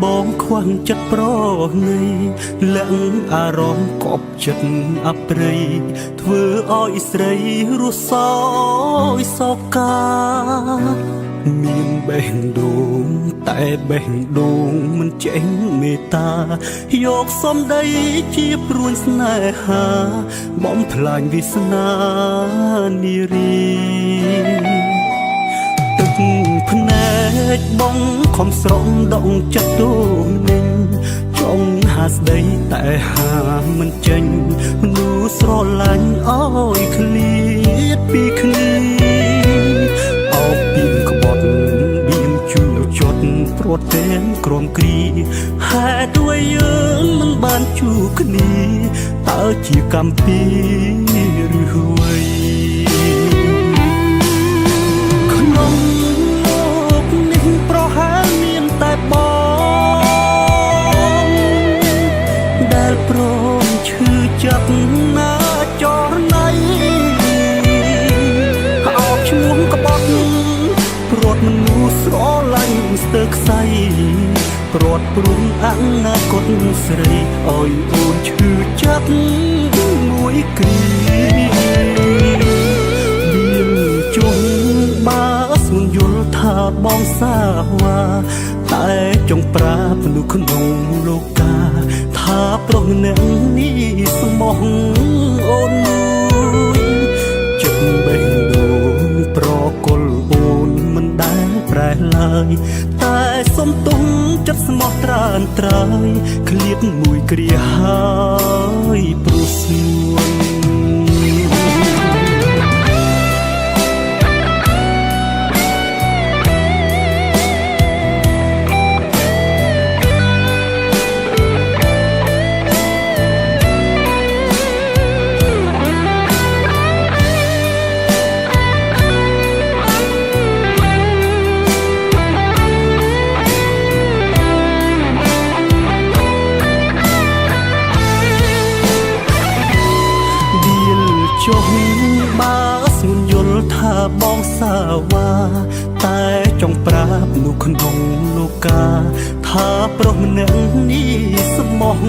បងខ្វះចិត្តប្រណីលាក់អារម្មណ៍កប់ចិត្តអប្រិយធ្វើឲ្យស្រីរស់សោយសោកាមានបេះដូងតែបេះដូងមិនចេញមេត្តាយកសំដីជាព្រួញស្នេហាបំផ្លាញវាសនានារីទឹកភ្នែកបងខំស្រង់ដងចិត្តដូងនឹងចង់ហាស្ដីតែហាមិនចេញមនុស្សស្រឡាញ់អើយឃ្លាតពីគ្នាអោបពីក្បត់បៀមជួលជត់ព្រាត់តែក្រំគ្រីហេតុអ្វីយើងមិនបានជួបគ្នាតើជាកម្មពីឬអ្វីក្នុងលោកនេះប្រហែលមានតែបងដែលព្រមឈឺចិត្តណាចរណៃអោបឈ្មោះក្បត់ព្រាត់មនុស្សស្រឡាញ់ស្ទើរខ្សែព្រាត់ព្រុងអនាគតស្រីឲ្យអូនឈឺចិត្តមួយគ្រាមានជុំបាស្មុនយល់ថាបងសាវ៉ាតែចង់ប្រាប់មនុស្សក្នុងលោកាថាប្រុសម្នាក់នេះស្មោះអូនមួយចិត្តបេះដូងប្រកុលអូនមិនដែលប្រែឡើយតែសុំទុំចិត្តស្មោះត្រានត្រើយឃ្លាតមួយគ្រាហើយព្រោះស្នួនចុះបើស្ងួនយល់ថាបងសាវ៉ាតែចង់ប្រាប់នោះក្នុងលោកាថាប្រុសម្នាក់នេះស្មោះ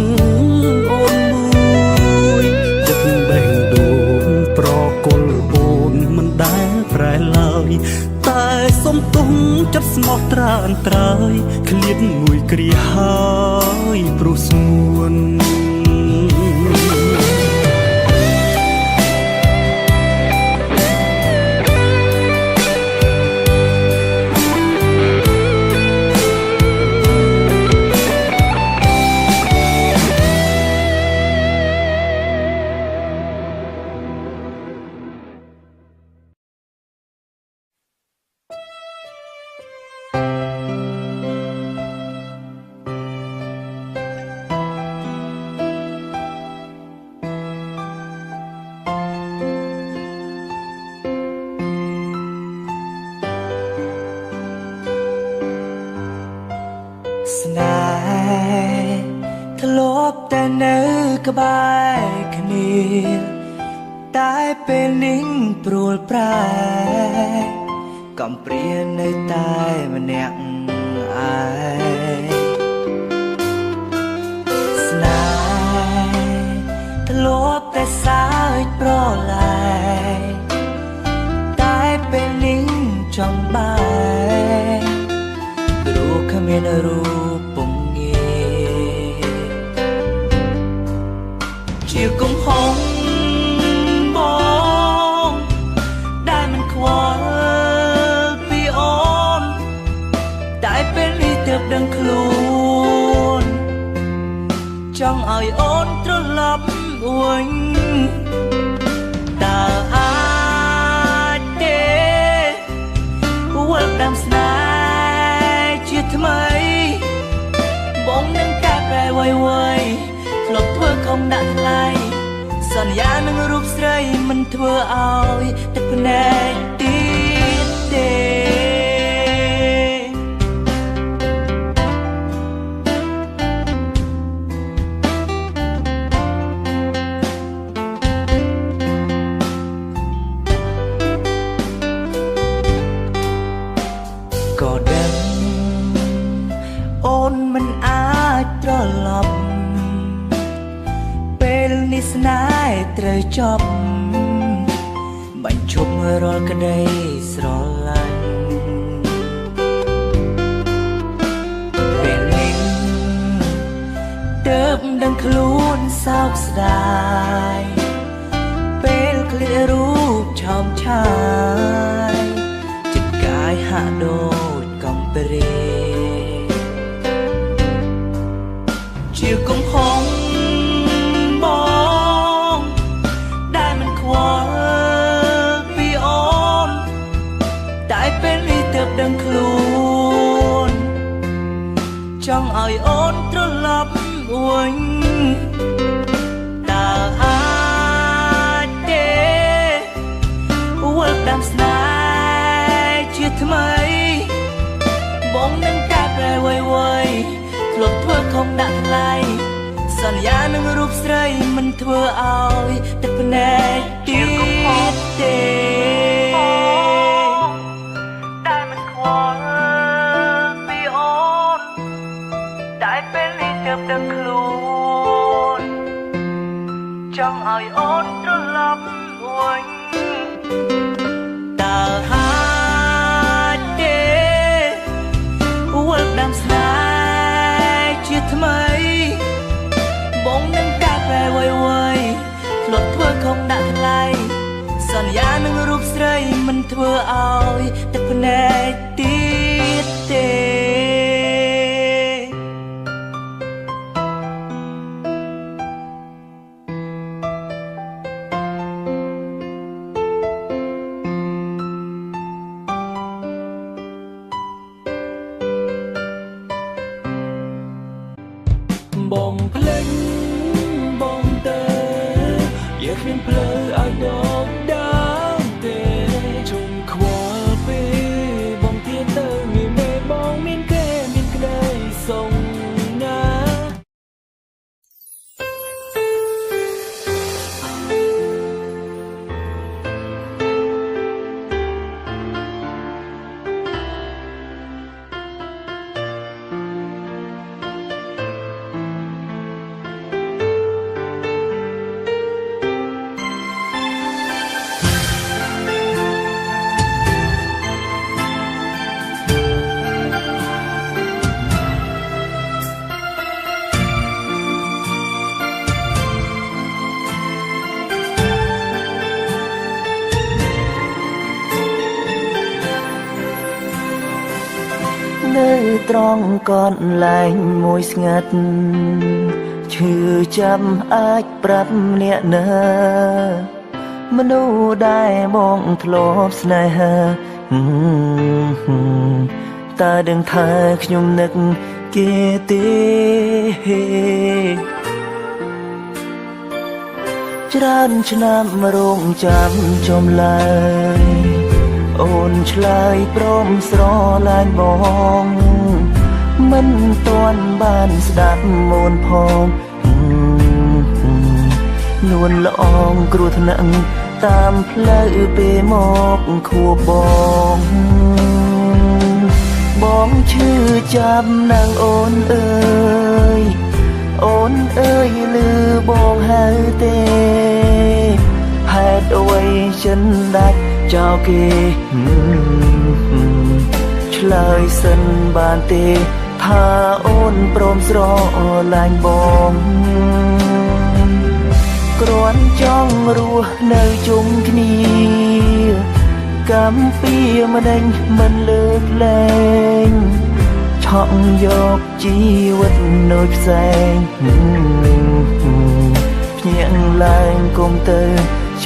អូនមួយចិត្តបេះដូងប្រកុលអូនមិនដែលប្រែឡើយតែសុំទុំចិត្តស្មោះត្រានត្រើយឃ្លាតមួយគ្រាហើយព្រោះស្ងួនស្នេហ៍ធ្លាប់តែនៅក្បែរគ្នាតែពេលនេះព្រួលប្រែកំព្រានៅតែម្នាក់ឯងស្នេហ៍ធ្លាប់តែសើចប្រឡែងតែពេលនេះចង់បែរព្រោះគ្មានរូបពងងាជាកំហុសបងដែលមិនខ្វល់ពីអូនតែពេលនេះទើបដឹងខ្លួនចង់ឲ្យអូនត្រឡប់វិញតើអាចទេវិលដាំស្នេហ៍ជាថ្មីបងនឹងកែប្រែໄວៗធ្លាប់ធ្វើខំដាក់ថ្លៃសន្យានឹងរូបស្រីមិនធ្វើឲ្យទឹកភ្នែកទៀតទេក៏ដឹងអូនមិន ត្រូវចប់បាញ់ឈប់រាល់ក្តីស្រឡាញ់ពេលនេះទើបដឹងខ្លួនសោកស្ដាយពេលឃ្លារូបឆោមឆាយចិត្តកាយហាក់ដូចកំព្រាជាកំហុសបងដែលមិនខ្វល់ពីអូនតែពេលនេះទើបដឹងខ្លួនចង់ឲ្យអូនត្រឡប់វិញតើអាចទេវិលដាំស្នេហ៍ជាថ្មីបងនឹងកាត់តែវៃធ្លាប់ធ្វើខំដាក់ថ្លៃសន្យានឹងរូបស្រីមិនធ្វើឲ្យទឹកភ្នែកទៀតទេដែលមិនខ្វល់ពីអូនតែពេលនេះទើបដឹងខ្លួនចង់ឲ្យអូនត្រឡប់វិញតើអាចទេវិលដាំស្នេហ៍ជាថ្មីបងនឹងកាត់តែវៃធ្លាប់ធ្វើខំដាក់ថ្លៃសន្យានឹងរូបស្រីមិនធ្វើឲ្យទឹកភ្នែកទៀតទេបងភ្លេចបងទៅយកគ្មានភ្លើឲ្យដកដើមទេជុំខ្វល់ពេលបងទៀនទៅមានមេបងមានគេមានក្តីសងណានៅត្រង់កន្លែងមួយស្ងាត់ឈឺចាំអាចប្រាប់អ្នកណាមនុស្សដែលបងធ្លាប់ស្នេហាតើដឹងថាខ្ញុំនឹកគេទេច្រើនឆ្នាំរងចាំចំឡើយអូនឆ្លើយព្រមស្រឡាញ់បងមិនទាន់បានស្ដាប់មូនផងនួនល្អងគ្រោះថ្នាក់តាមផ្លូវពេលមកខួបបងឈឺចាំនឹងអូនអើយអូនអើយលឺបងហៅទេហេតុអ្វីចិនដាច់ចោលគេឆ្លើយសិនបានទេថាអូនព្រមស្រឡាញ់បងគ្រាន់ចង់រស់នៅជុំគ្នាកម្មពីម្ដេចមិនលើកលែងឆក់យកជីវិតនៅផ្សែងភ្ញាក់ឡើងគុំទៅ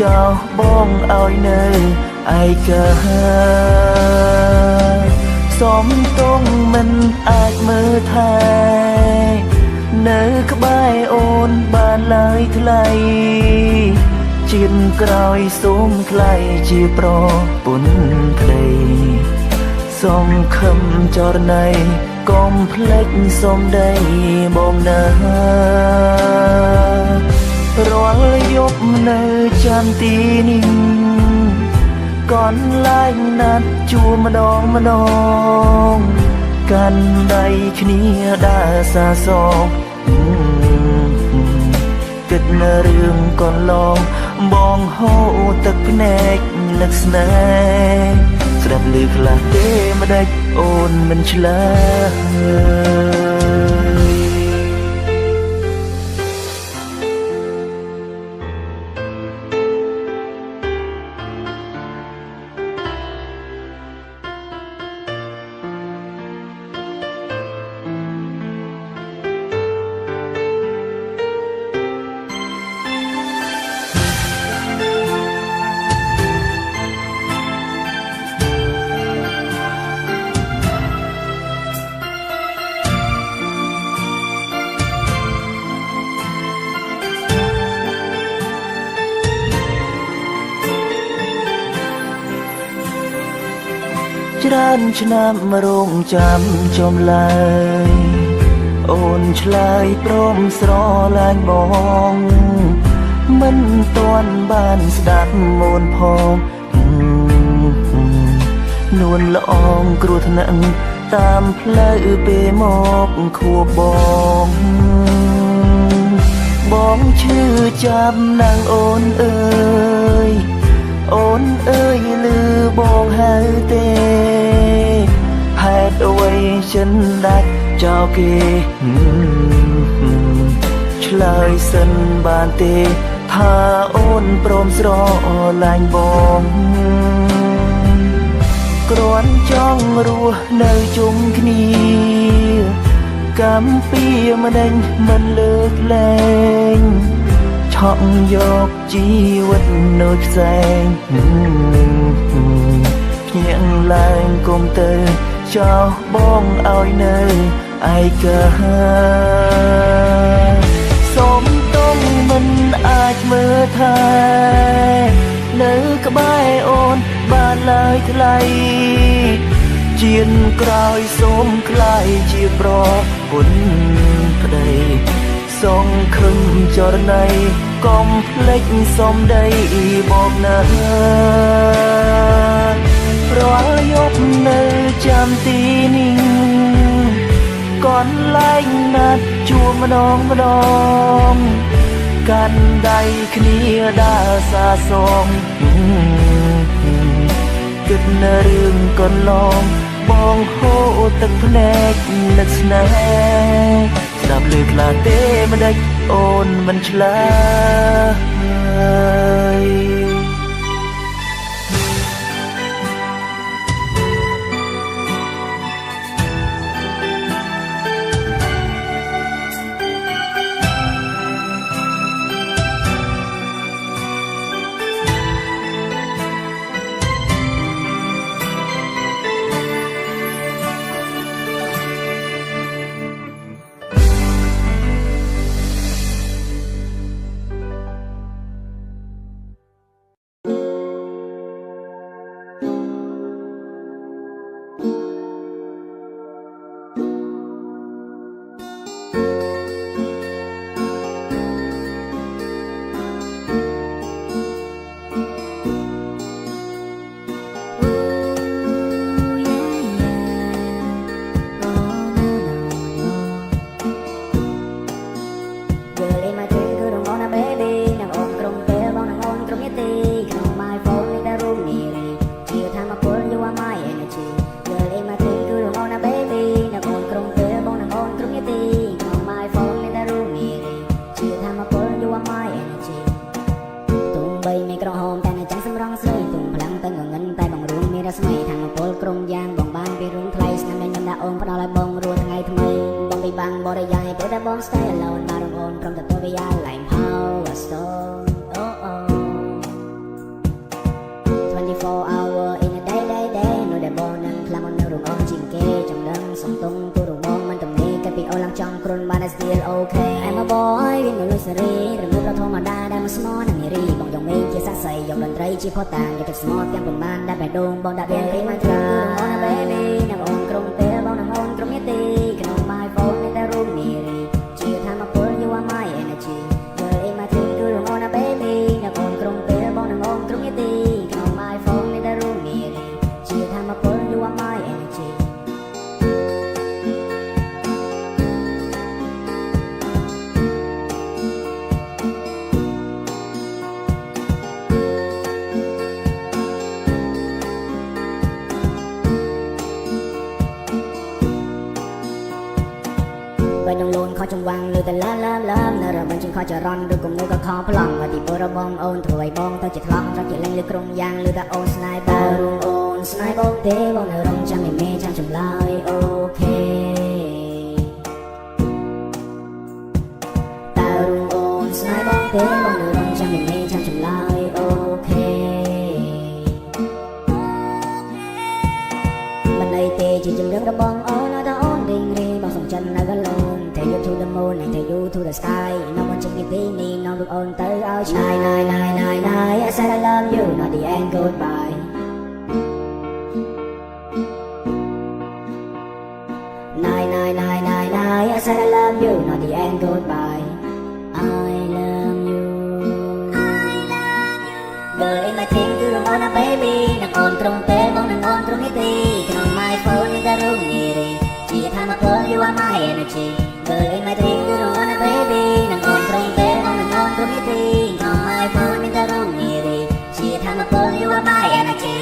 ចោលបងឲ្យនៅឯកាសំទងមិនអាចមើលថែនៅក្បែរអូនបានឡើយថ្លៃជាតិក្រោយសូមថ្លៃជាប្រពន្ធក្តីសូមខំចរណៃកុំភ្លេចសូមដីបងណារាល់យប់នៅចាំទីនេះកន្លែងណាត់ជួម្ដងកាន់ដៃគ្នាដើរសាសងទ គិតនៅរឿងកន្លងបងហូរទឹកភ្នែកនឹកស្នេហ៍ស្ដាប់ឮខ្លះទេម្ដេចអូនមិនឆ្លើយច្រើនឆ្នាំរងចាំចំឡើយអូនឆ្លើយព្រមស្រឡាញ់បងមិនទាន់បានស្ដាប់មូនផងនួនល្អងគ្រោះថ្នាក់តាមផ្លូវពេលមកខួបបងឈឺចាប់ណាងអូនអើយអូនអើយឮបងហៅទេហេតុអ្វីចិនដាច់ចោលគេឆ្លើយសិនបានទេថាអូនព្រមស្រឡាញ់បងគ្រាន់ចង់រស់នៅជុំគ្នាកម្មពីម្ដេចមិនលើកលែងឆក់យកជីវិតនៅផ្សែងភ្ញាក់ឡើងគុំទៅចោលបងឲ្យនៅឯកាសូមទុំមិនអាចមើលថែនៅក្បែរអូនបានឡើយថ្លៃជៀនក្រោយសូមខ្លាយជាប្រពន្ធប្តីសងខឹងចរណៃកុំភ្លេចសំដីបងណារាល់យប់នៅចាំទីនេះកន្លែងណាត់ជួបម្ដងកាន់ដៃគ្នាដើរសាសងគិតនៅរឿងកន្លងបងហូរទឹកភ្នែកនឹកស្នេហ៍ស្ដាប់ឮខ្លះទេម្ដេចអូនមិនឆ្លើយStay alone មករងអូនព្រមទទួលវាយ៉ាឡៃ Power Stone 24 hour in a day នៅដែលបងនឹងខ្លាំងនៅរងអូនជាងគេចំណឹងសំទងទូរងបងមិនទំនេរកាពីអូនឡើងចង់គ្រុនបាន still okay I'm a boy វានៅលុយសេរីរំលឹកដល់ធម្មតាដែលមកស្មោះនឹងនារីបងយកមេជាសាក់សៃយកតន្ត្រីជាផតាយកទឹកស្មោះទាំងប៉ុន្មានដែលបេះដូងបងដាក់វារីមកត្រាអូន baby នឹងអូនក្រុមពេលបងនឹងអូនក្រុមនាទីក្នុង my phone នៅតែរូបនារីYou are my energy. Girl in my dream, you don't wanna baby. អ្នកអូនក្រុមពេលបងនឹងអូនក្រុមនាទីក្នុង my phone មានតែរូបនារីជាធម្មពល You are my energy. អ Vậy đồng lôn khó trong vang lưu ta lắm nở ra bên chân khó chờ ron được cùng nơi có khó plong và thì bơ ra bong ôn thổi vậy bong tao chỉ thong trong chỉ lên lưu krong giang lưu ta ôn sniper rung ôn sniper thế bong nở rong trang mềm mê trang chùm lai ok ta rung ôn sniper thế bong nở rong trang mềm mê trang chùm lai ok bên đây tê chỉ chừng đứng đó bong ôn nó đã ôn đình đi bằng sòng chân là gần lôn take you to the moon and take you to the sky no one checking the need no look on tới áo trai nine I said I love you not the end goodbye nine I said I love you not the end goodbye I love you girl in my thing to the moon baby นักอ่อนตรงเป๊ะมองนักอ่อนตรงนี้ตีขนม my phone in the room นี่รีจีทำมาเพิ่ม you are my energy girl in my thing to the moon baby นักอ่อนตรงเป๊ะมองนักอ่อนตรงนี้ตีขนม my phone in the room นี่รีจีทำมาเพิ่ม you are my energy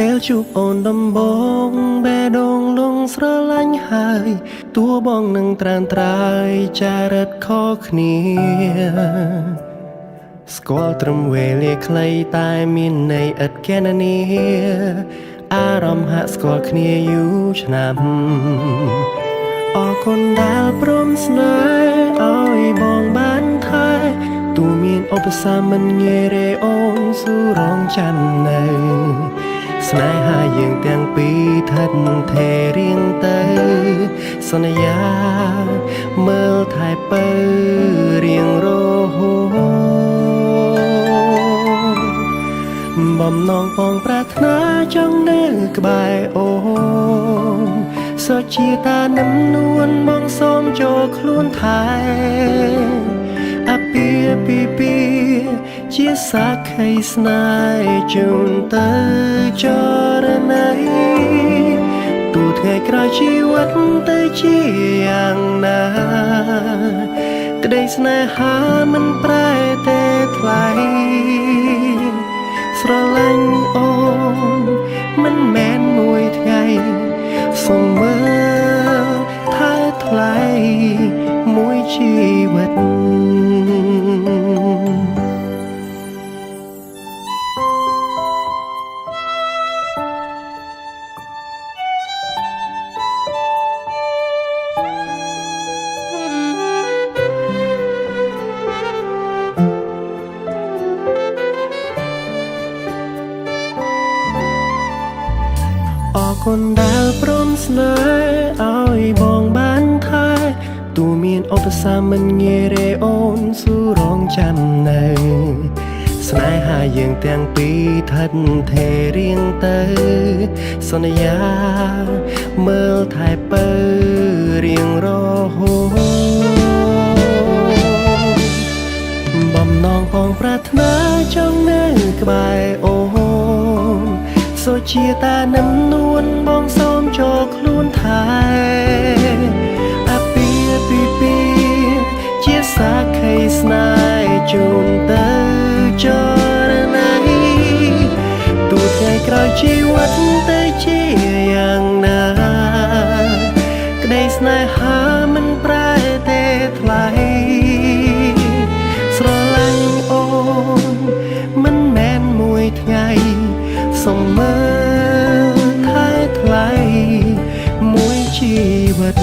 ពេលជួបអូនដំបងបេះដូងលងស្រឡាញ់ហើយតួបងនឹងត្រានត្រើយចារិតខុសគ្នាស្គាល់ត្រឹមវេលាខ្លីតែមានន័យឥតគណនាអារម្មណ៍ហាក់ស្គាល់គ្នាយូរឆ្នាំអរគុណដែលព្រមស្នេហ៍ឲ្យបងបានថែទូមានឧបសគ្គមិនងាយរេអូនស៊ូរងចាំនៅស្នេហាយើងទាំងពីរថិតថេររៀងទៅសន្យាមើលថែពៅរៀងរហូតបំណងបងប្រាថ្នាចង់នៅក្បែរអូនសុជាតានឹមនួនបងសូមចូលខ្លួនថែអាពាហ៍ពិពាហ៍ជាសាក្ខីស្នេហ៍ជូនទៅចរណៃទូថ្ងៃក្រោយជីវិតទៅជាយ៉ាងណាក្តីស្នេហាមិនប្រែទេថ្លៃស្រឡាញ់អូនមិនមែនមួយថ្ងៃសូមមើលថែថ្លៃមួយជីវិតអរគុណដែលព្រមស្នេហ៍ឲ្យបងបានថែទូមានឧបសគ្គមិនងាយរេអូនស៊ូរងចាំនៅស្នេហាយើងទាំងពីរថិតថេររៀងទៅសន្យាមើលថែពៅរៀងរហូតបំណងផងប្រាថ្នាចង់នៅក្បែរអូនសុជាតានឹមនួនបងសូមចូលខ្លួនថែអាពាហ៍ពិពាហ៍ជាសាក្ខីស្នេហ៍ជូនទៅចរណៃទូថ្ងៃក្រោយជីវិតទៅជាយ៉ាងណាក្តីស្នេហាមិនប្រែទេថ្លៃស្រឡាញ់អូនមិនមែនមួយថ្ងៃសូមមើលថែថ្លៃមួយជីវិត